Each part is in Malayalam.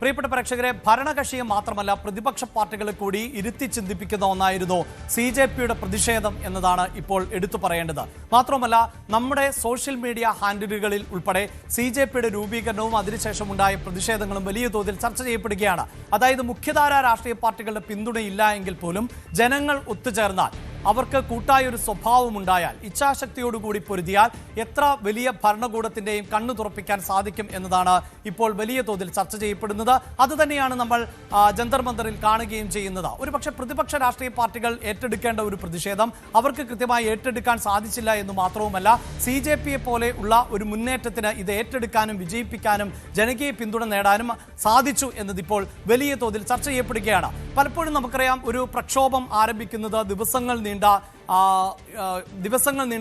പ്രിയപ്പെട്ട പ്രേക്ഷകരെ, ഭരണകക്ഷിയെ മാത്രമല്ല പ്രതിപക്ഷ പാർട്ടികളെ കൂടി ഇരുത്തി ചിന്തിപ്പിക്കുന്ന ഒന്നായിരുന്നു CJPയുടെ പ്രതിഷേധം എന്നതാണ് ഇപ്പോൾ എടുത്തു പറയേണ്ടത്. മാത്രമല്ല, നമ്മുടെ സോഷ്യൽ മീഡിയ ഹാൻഡിലുകളിൽ ഉൾപ്പെടെ CJPയുടെ രൂപീകരണവും അതിനുശേഷം ഉണ്ടായ പ്രതിഷേധങ്ങളും വലിയ തോതിൽ ചർച്ച ചെയ്യപ്പെടുകയാണ്. അതായത് മുഖ്യധാര രാഷ്ട്രീയ പാർട്ടികളുടെ പിന്തുണയില്ല എങ്കിൽ പോലും ജനങ്ങൾ ഒത്തുചേർന്നാൽ, അവർക്ക് കൂട്ടായ ഒരു സ്വഭാവമുണ്ടായാൽ, ഇച്ഛാശക്തിയോടുകൂടി പൊരുതിയാൽ എത്ര വലിയ ഭരണകൂടത്തിന്റെയും കണ്ണു തുറപ്പിക്കാൻ സാധിക്കും എന്നതാണ് ഇപ്പോൾ വലിയ തോതിൽ ചർച്ച ചെയ്യപ്പെടുന്നത്. അതുതന്നെയാണ് നമ്മൾ ജന്തർ മന്ദറിൽ കാണുകയും ചെയ്യുന്നത്. ഒരുപക്ഷെ പ്രതിപക്ഷ രാഷ്ട്രീയ പാർട്ടികൾ ഏറ്റെടുക്കേണ്ട ഒരു പ്രതിഷേധം അവർക്ക് കൃത്യമായി ഏറ്റെടുക്കാൻ സാധിച്ചില്ല എന്ന് മാത്രവുമല്ല, CJPയെ പോലെ ഉള്ള ഒരു മുന്നേറ്റത്തിന് ഇത് ഏറ്റെടുക്കാനും വിജയിപ്പിക്കാനും ജനകീയ പിന്തുണ നേടാനും സാധിച്ചു എന്നതിപ്പോൾ വലിയ തോതിൽ ചർച്ച ചെയ്യപ്പെടുകയാണ്. പലപ്പോഴും നമുക്കറിയാം, ഒരു പ്രക്ഷോഭം ആരംഭിക്കുന്നത് ദിവസങ്ങൾ നീണ്ട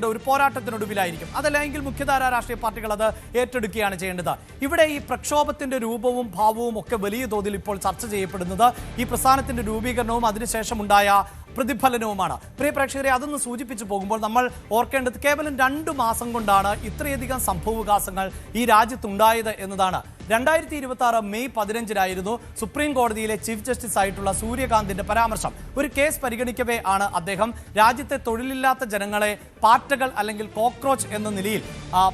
ഒരു പോരാട്ടത്തിനൊടുവിലായിരിക്കും. അതല്ലെങ്കിൽ മുഖ്യധാര രാഷ്ട്രീയ പാർട്ടികൾ അത് ഏറ്റെടുക്കുകയാണ് ചെയ്യേണ്ടത്. ഇവിടെ ഈ പ്രക്ഷോഭത്തിന്റെ രൂപവും ഭാവവും ഒക്കെ വലിയ തോതിൽ ഇപ്പോൾ ചർച്ച ചെയ്യപ്പെടുന്നത് ഈ പ്രസ്ഥാനത്തിന്റെ രൂപീകരണവും അതിനുശേഷമുണ്ടായ പ്രതിഫലനവുമാണ്. പ്രിയ പ്രേക്ഷകരെ, അതൊന്ന് സൂചിപ്പിച്ചു പോകുമ്പോൾ നമ്മൾ ഓർക്കേണ്ടത് കേവലം 2 മാസം കൊണ്ടാണ് ഇത്രയധികം സംഭവവികാസങ്ങൾ ഈ രാജ്യത്തുണ്ടായത് എന്നതാണ്. 2026 മെയ് 15 സുപ്രീം കോടതിയിലെ ചീഫ് ജസ്റ്റിസ് ആയിട്ടുള്ള സൂര്യകാന്തിന്റെ പരാമർശം. ഒരു കേസ് പരിഗണിക്കവേ ആണ് അദ്ദേഹം രാജ്യത്തെ തൊഴിലില്ലാത്ത ജനങ്ങളെ പാറ്റകൾ അല്ലെങ്കിൽ കോക്രോച്ച് എന്ന നിലയിൽ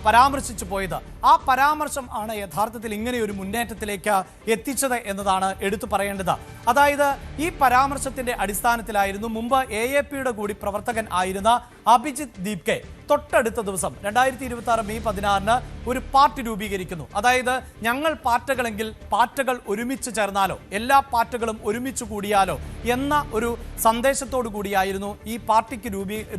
പരാമർശിച്ചു പോയത്. ആ പരാമർശം ആണ് യഥാർത്ഥത്തിൽ ഇങ്ങനെ ഒരു മുന്നേറ്റത്തിലേക്ക് എത്തിച്ചത് എന്നതാണ് എടുത്തു പറയേണ്ടത്. അതായത് ഈ പരാമർശത്തിന്റെ അടിസ്ഥാനത്തിലായിരുന്നു മുമ്പ് AAPയുടെ കൂടി പ്രവർത്തകൻ ആയിരുന്ന അഭിജിത്ത് ദീപ്കെ തൊട്ടടുത്ത ദിവസം 2026 മെയ് 16 ഒരു പാർട്ടി രൂപീകരിക്കുന്നു. അതായത് ഞങ്ങൾ പാറ്റകളെങ്കിൽ പാറ്റകൾ ഒരുമിച്ച് ചേർന്നാലോ, എല്ലാ പാറ്റകളും ഒരുമിച്ച് കൂടിയാലോ എന്ന ഒരു സന്ദേശത്തോടു കൂടിയായിരുന്നു ഈ പാർട്ടിക്ക്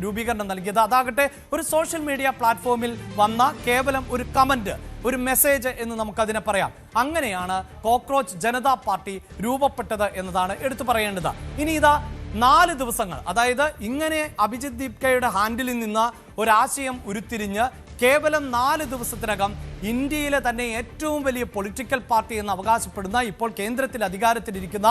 രൂപീകരണം നൽകിയത്. അതാകട്ടെ ഒരു സോഷ്യൽ മീഡിയ പ്ലാറ്റ്ഫോമിൽ വന്ന കേവലം ഒരു കമന്റ്, ഒരു മെസ്സേജ് എന്ന് നമുക്കതിനെ പറയാം. അങ്ങനെയാണ് കോക്രോച്ച് ജനതാ പാർട്ടി രൂപപ്പെട്ടത് എന്നതാണ് എടുത്തു പറയേണ്ടത്. ഇനി ഇതാ 4 ദിവസങ്ങൾ, അതായത് ഇങ്ങനെ അഭിജിത്ത് ദീപ്കയുടെ ഹാൻഡിലിൽ നിന്ന് ഒരാശയം ഉരുത്തിരിഞ്ഞ് കേവലം 4 ദിവസത്തിനകം ഇന്ത്യയിലെ തന്നെ ഏറ്റവും വലിയ പൊളിറ്റിക്കൽ പാർട്ടി എന്ന് അവകാശപ്പെടുന്ന, ഇപ്പോൾ കേന്ദ്രത്തിൽ അധികാരത്തിലിരിക്കുന്ന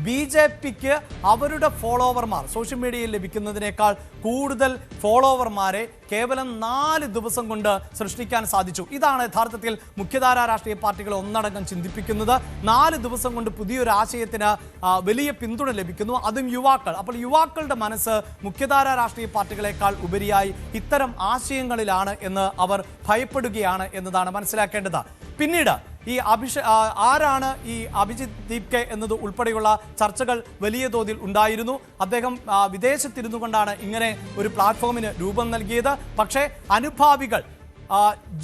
BJPക്ക് അവരുടെ ഫോളോവർമാർ സോഷ്യൽ മീഡിയയിൽ ലഭിക്കുന്നതിനേക്കാൾ കൂടുതൽ ഫോളോവർമാരെ കേവലം 4 ദിവസം കൊണ്ട് സൃഷ്ടിക്കാൻ സാധിച്ചു. ഇതാണ് യഥാർത്ഥത്തിൽ മുഖ്യധാര രാഷ്ട്രീയ പാർട്ടികൾ ഒന്നടങ്കം ചിന്തിപ്പിക്കുന്നത്. 4 ദിവസം കൊണ്ട് പുതിയൊരു ആശയത്തിന് വലിയ പിന്തുണ ലഭിക്കുന്നു, അതും യുവാക്കൾ. അപ്പോൾ യുവാക്കളുടെ മനസ്സ് മുഖ്യധാര രാഷ്ട്രീയ പാർട്ടികളെക്കാൾ ഉപരിയായി ഇത്തരം ആശയങ്ങളിലാണ് എന്ന് അവർ ഭയപ്പെടുകയാണ് എന്നതാണ് മനസ്സിലാക്കേണ്ടത്. പിന്നീട് ഈ ആരാണ് ഈ അഭിജിത്ത് ദീപ്കെ എന്നത് ഉൾപ്പെടെയുള്ള ചർച്ചകൾ വലിയ തോതിൽ ഉണ്ടായിരുന്നു. അദ്ദേഹം വിദേശത്തിരുന്നു കൊണ്ടാണ് ഇങ്ങനെ ഒരു പ്ലാറ്റ്ഫോമിന് രൂപം നൽകിയത്. പക്ഷേ അനുഭാവികൾ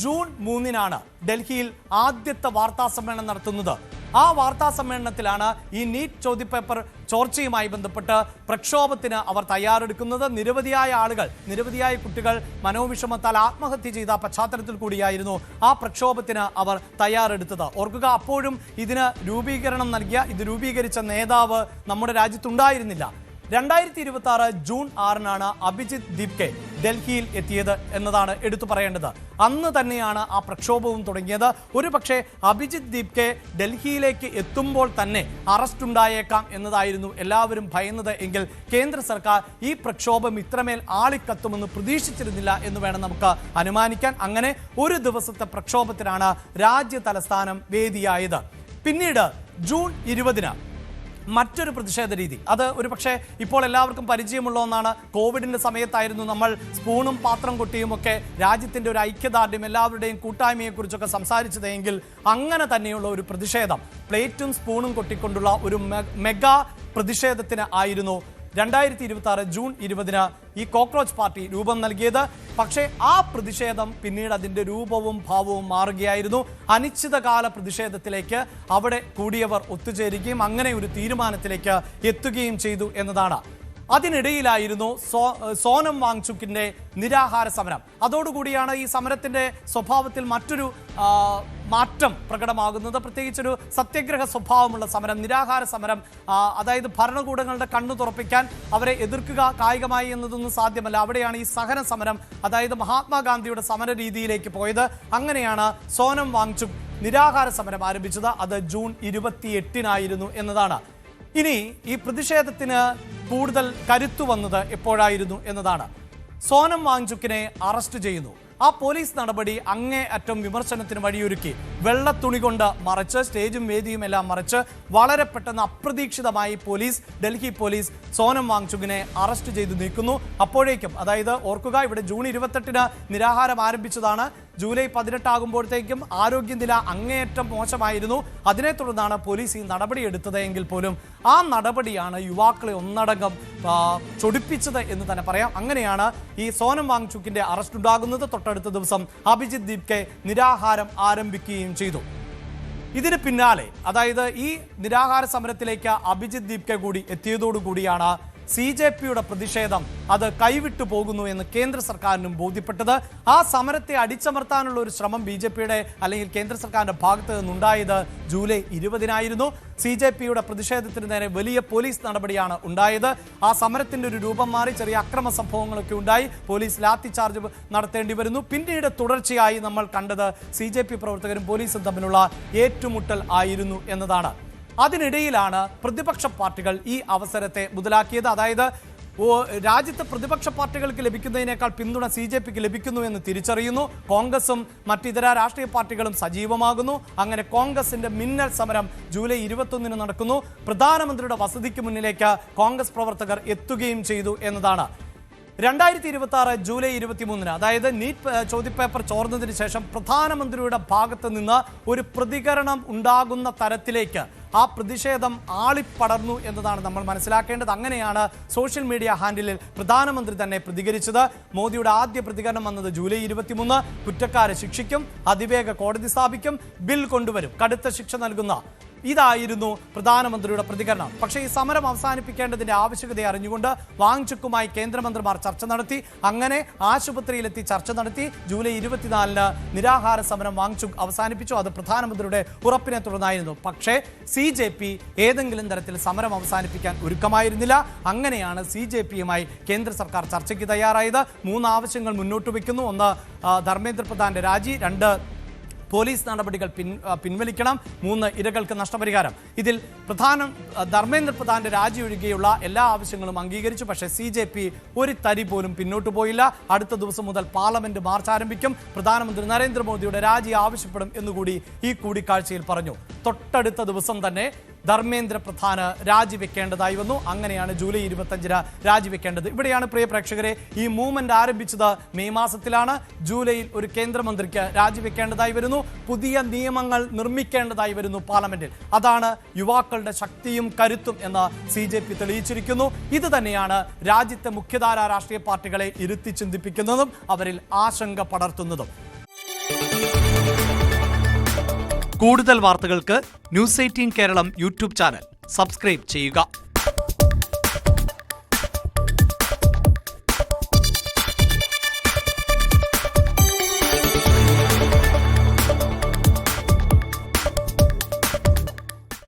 ജൂൺ 3 ഡൽഹിയിൽ ആദ്യത്തെ വാർത്താ സമ്മേളനം നടത്തുന്നത്. ആ വാർത്താ സമ്മേളനത്തിലാണ് ഈ നീറ്റ് ചോദ്യപേപ്പർ ചോർച്ചയുമായി ബന്ധപ്പെട്ട് പ്രക്ഷോഭത്തിന് അവർ തയ്യാറെടുക്കുന്നത്. നിരവധിയായ ആളുകൾ, നിരവധിയായ കുട്ടികൾ മനോവിഷമത്താൽ ആത്മഹത്യ ചെയ്ത പശ്ചാത്തലത്തിൽ കൂടിയായിരുന്നു ആ പ്രക്ഷോഭത്തിന് അവർ തയ്യാറെടുത്തത്. ഓർക്കുക, അപ്പോഴും ഇതിന് ഇത് രൂപീകരിച്ച നേതാവ് നമ്മുടെ രാജ്യത്തുണ്ടായിരുന്നില്ല. 2026 ജൂൺ 6 അഭിജിത്ത് ദീപ്കെ ഡൽഹിയിൽ എത്തിയത് എന്നതാണ് എടുത്തു പറയേണ്ടത്. അന്ന് തന്നെയാണ് ആ പ്രക്ഷോഭവും തുടങ്ങിയത്. ഒരുപക്ഷെ അഭിജിത്ത് ദീപ്കെ ഡൽഹിയിലേക്ക് എത്തുമ്പോൾ തന്നെ അറസ്റ്റ് ഉണ്ടായേക്കാം എന്നതായിരുന്നു എല്ലാവരും ഭയന്നത് എങ്കിൽ കേന്ദ്ര സർക്കാർ ഈ പ്രക്ഷോഭം ഇത്രമേൽ ആളിക്കത്തുമെന്ന് പ്രതീക്ഷിച്ചിരുന്നില്ല എന്ന് വേണം നമുക്ക് അനുമാനിക്കാൻ. അങ്ങനെ ഒരു ദിവസത്തെ പ്രക്ഷോഭത്തിനാണ് രാജ്യ തലസ്ഥാനം വേദിയായത്. പിന്നീട് ജൂൺ 20 മറ്റൊരു പ്രതിഷേധ രീതി, അത് ഒരുപക്ഷെ ഇപ്പോൾ എല്ലാവർക്കും പരിചയമുള്ള ഒന്നാണ്. കോവിഡിന്റെ സമയത്തായിരുന്നു നമ്മൾ സ്പൂണും പാത്രം കൊട്ടിയും ഒക്കെ രാജ്യത്തിന്റെ ഒരു ഐക്യദാർഢ്യം, എല്ലാവരുടെയും കൂട്ടായ്മയെക്കുറിച്ചൊക്കെ സംസാരിച്ചതെങ്കിൽ അങ്ങനെ തന്നെയുള്ള ഒരു പ്രതിഷേധം, പ്ലേറ്റും സ്പൂണും കൊട്ടിക്കൊണ്ടുള്ള ഒരു മെഗാ പ്രതിഷേധത്തിന് ആയിരുന്നു 2026 ജൂൺ 20 ഈ കോക്രോച്ച് പാർട്ടി രൂപം നൽകിയത്. പക്ഷേ ആ പ്രതിഷേധം പിന്നീട് അതിൻ്റെ രൂപവും ഭാവവും മാറുകയായിരുന്നു. അനിശ്ചിതകാല പ്രതിഷേധത്തിലേക്ക് അവിടെ കൂടിയവർ ഒത്തുചേരുകയും അങ്ങനെ ഒരു തീരുമാനത്തിലേക്ക് എത്തുകയും ചെയ്തു എന്നതാണ്. അതിനിടയിലായിരുന്നു സോനം വാങ്ചുക്കിന്റെ നിരാഹാര സമരം. അതോടുകൂടിയാണ് ഈ സമരത്തിന്റെ സ്വഭാവത്തിൽ മറ്റൊരു മാറ്റം പ്രകടമാകുന്നത്. പ്രത്യേകിച്ചൊരു സത്യഗ്രഹ സ്വഭാവമുള്ള സമരം, നിരാഹാര സമരം. അതായത് ഭരണകൂടങ്ങളുടെ കണ്ണു തുറപ്പിക്കാൻ അവരെ എതിർക്കുക കായികമായി എന്നതൊന്നും സാധ്യമല്ല. അവിടെയാണ് ഈ സഹന സമരം, അതായത് മഹാത്മാഗാന്ധിയുടെ സമര രീതിയിലേക്ക് പോയത്. അങ്ങനെയാണ് സോനം വാങ്ചുക് നിരാഹാര സമരം ആരംഭിച്ചത്. അത് ജൂൺ 28 എന്നതാണ്. ഇനി ഈ പ്രതിഷേധത്തിന് കൂടുതൽ കരുത്തു വന്നത് എപ്പോഴായിരുന്നു എന്നതാണ്. സോനം വാങ്ചുക്കിനെ അറസ്റ്റ് ചെയ്യുന്നു. ആ പോലീസ് നടപടി അങ്ങേയറ്റം വിമർശനത്തിന് വഴിയൊരുക്കി. വെള്ളത്തുണി കൊണ്ട് മറച്ച്, സ്റ്റേജും വേദിയും എല്ലാം മറച്ച് വളരെ പെട്ടെന്ന് അപ്രതീക്ഷിതമായി ഡൽഹി പോലീസ് സോനം വാങ്ചുകിനെ അറസ്റ്റ് ചെയ്ത് നീക്കുന്നു. അപ്പോഴേക്കും, അതായത് ഓർക്കുക, ഇവിടെ ജൂൺ 28-ന് നിരാഹാരം ആരംഭിച്ചതാണ്. ജൂലൈ 18 ആകുമ്പോഴത്തേക്കും ആരോഗ്യനില അങ്ങേയറ്റം മോശമായിരുന്നു. അതിനെ തുടർന്നാണ് പോലീസ് ഈ നടപടിയെടുത്തത് എങ്കിൽ പോലും ആ നടപടിയാണ് യുവാക്കളെ ഒന്നടങ്കം ചൊടിപ്പിച്ചത് എന്ന് തന്നെ പറയാം. അങ്ങനെയാണ് ഈ സോനം വാങ്ചുക്കിന്റെ അറസ്റ്റ് ഉണ്ടാകുന്നത്. തൊട്ടടുത്ത ദിവസം അഭിജിത് ദീപ്കെ നിരാഹാരം ആരംഭിക്കുകയും ചെയ്തു. ഇതിന് പിന്നാലെ, അതായത് ഈ നിരാഹാര സമരത്തിലേക്ക് അഭിജിത് ദീപ്കെ കൂടി എത്തിയതോടുകൂടിയാണ് CJPയുടെ പ്രതിഷേധം അത് കൈവിട്ടു പോകുന്നു എന്ന് കേന്ദ്ര സർക്കാരിനും ബോധ്യപ്പെട്ടത്. ആ സമരത്തെ അടിച്ചമർത്താനുള്ള ഒരു ശ്രമം BJPയുടെ അല്ലെങ്കിൽ കേന്ദ്ര സർക്കാരിന്റെ ഭാഗത്ത് നിന്നുണ്ടായത് ജൂലൈ 20-നായിരുന്നു. CJPയുടെ പ്രതിഷേധത്തിന് നേരെ വലിയ പോലീസ് നടപടിയാണ് ഉണ്ടായത്. ആ സമരത്തിന്റെ ഒരു രൂപം മാറി, ചെറിയ അക്രമ സംഭവങ്ങളൊക്കെ ഉണ്ടായി. പോലീസ് ലാത്തി ചാർജ് നടത്തേണ്ടി വരുന്നു. പിന്നീട് തുടർച്ചയായി നമ്മൾ കണ്ടത് CJP പ്രവർത്തകരും പോലീസും തമ്മിലുള്ള ഏറ്റുമുട്ടൽ ആയിരുന്നു എന്നതാണ്. അതിനിടയിലാണ് പ്രതിപക്ഷ പാർട്ടികൾ ഈ അവസരത്തെ മുതലാക്കിയത്. അതായത് രാജ്യത്തെ പ്രതിപക്ഷ പാർട്ടികൾക്ക് ലഭിക്കുന്നതിനേക്കാൾ പിന്തുണ CJPക്ക് ലഭിക്കുന്നു എന്ന് തിരിച്ചറിയുന്നു. കോൺഗ്രസും മറ്റിതര രാഷ്ട്രീയ പാർട്ടികളും സജീവമാകുന്നു. അങ്ങനെ കോൺഗ്രസിന്റെ മിന്നൽ സമരം ജൂലൈ 21-ന് നടക്കുന്നു. പ്രധാനമന്ത്രിയുടെ വസതിക്ക് മുന്നിലേക്ക് കോൺഗ്രസ് പ്രവർത്തകർ എത്തുകയും ചെയ്തു എന്നതാണ്. 2026 ജൂലൈ 23-ന്, അതായത് നീറ്റ് ചോദ്യപേപ്പർ ചോർന്നതിന് ശേഷം പ്രധാനമന്ത്രിയുടെ ഭാഗത്ത് നിന്ന് ഒരു പ്രതികരണം ഉണ്ടാകുന്ന തരത്തിലേക്ക് ആ പ്രതിഷേധം ആളിപ്പടർന്നു എന്നതാണ് നമ്മൾ മനസ്സിലാക്കേണ്ടത്. അങ്ങനെയാണ് സോഷ്യൽ മീഡിയ ഹാൻഡിലിൽ പ്രധാനമന്ത്രി തന്നെ പ്രതികരിച്ചത്. മോദിയുടെ ആദ്യ പ്രതികരണം വന്നത് ജൂലൈ 23. കുറ്റക്കാരെ ശിക്ഷിക്കും, അതിവേഗ കോടതി സ്ഥാപിക്കും, ബിൽ കൊണ്ടുവരും, കടുത്ത ശിക്ഷ നൽകുന്ന, ഇതായിരുന്നു പ്രധാനമന്ത്രിയുടെ പ്രതികരണം. പക്ഷേ ഈ സമരം അവസാനിപ്പിക്കേണ്ടതിന്റെ ആവശ്യകത അറിഞ്ഞുകൊണ്ട് വാങ്ചുക്കുമായി കേന്ദ്രമന്ത്രിമാർ ചർച്ച നടത്തി. അങ്ങനെ ആശുപത്രിയിലെത്തി ചർച്ച നടത്തി. ജൂലൈ 24-ന് നിരാഹാര സമരം വാങ്ചുക് അവസാനിപ്പിച്ചു. അത് പ്രധാനമന്ത്രിയുടെ ഉറപ്പിനെ തുടർന്നായിരുന്നു. പക്ഷേ CJP ഏതെങ്കിലും തരത്തിൽ സമരം അവസാനിപ്പിക്കാൻ ഒരുക്കമായിരുന്നില്ല. അങ്ങനെയാണ് CJPയുമായി കേന്ദ്ര സർക്കാർ ചർച്ചയ്ക്ക് തയ്യാറായത്. 3 ആവശ്യങ്ങൾ മുന്നോട്ട് വയ്ക്കുന്നു. 1, ധർമ്മേന്ദ്ര പ്രധാന്റെ രാജി. 2, പോലീസ് നടപടികൾ പിൻവലിക്കണം. 3, ഇരകൾക്ക് നഷ്ടപരിഹാരം. ഇതിൽ ധർമ്മേന്ദ്ര പ്രധാന്റെ രാജി ഒഴികെയുള്ള എല്ലാ ആവശ്യങ്ങളും അംഗീകരിച്ചു. പക്ഷേ CJP ഒരു തരി പോലും പിന്നോട്ട് പോയില്ല. അടുത്ത ദിവസം മുതൽ പാർലമെന്റ് മാർച്ച് ആരംഭിക്കും. പ്രധാനമന്ത്രി നരേന്ദ്രമോദിയുടെ രാജി ആവശ്യപ്പെടും എന്നുകൂടി ഈ കൂടിക്കാഴ്ചയിൽ പറഞ്ഞു. തൊട്ടടുത്ത ദിവസം തന്നെ ധർമ്മേന്ദ്ര പ്രധാന് രാജിവെക്കേണ്ടതായി വന്നു. അങ്ങനെയാണ് ജൂലൈ 25-ന് രാജിവെക്കേണ്ടത്. ഇവിടെയാണ് പ്രിയ പ്രേക്ഷകരെ, ഈ മൂവ്മെന്റ് ആരംഭിച്ചത് മെയ് മാസത്തിലാണ്. ജൂലൈയിൽ ഒരു കേന്ദ്രമന്ത്രിക്ക് രാജിവെക്കേണ്ടതായി വരുന്നു. പുതിയ നിയമങ്ങൾ നിർമ്മിക്കേണ്ടതായി വരുന്നു പാർലമെന്റിൽ. അതാണ് യുവാക്കളുടെ ശക്തിയും കരുത്തും എന്ന് CJP തെളിയിച്ചിരിക്കുന്നു. ഇത് തന്നെയാണ് രാജ്യത്തെ മുഖ്യധാര രാഷ്ട്രീയ പാർട്ടികളെ ഇരുത്തി ചിന്തിപ്പിക്കുന്നതും അവരിൽ ആശങ്ക പടർത്തുന്നതും. കൂടുതൽ വാർത്തകൾക്ക് News 18 Keralam YouTube channel subscribe ചെയ്യുക.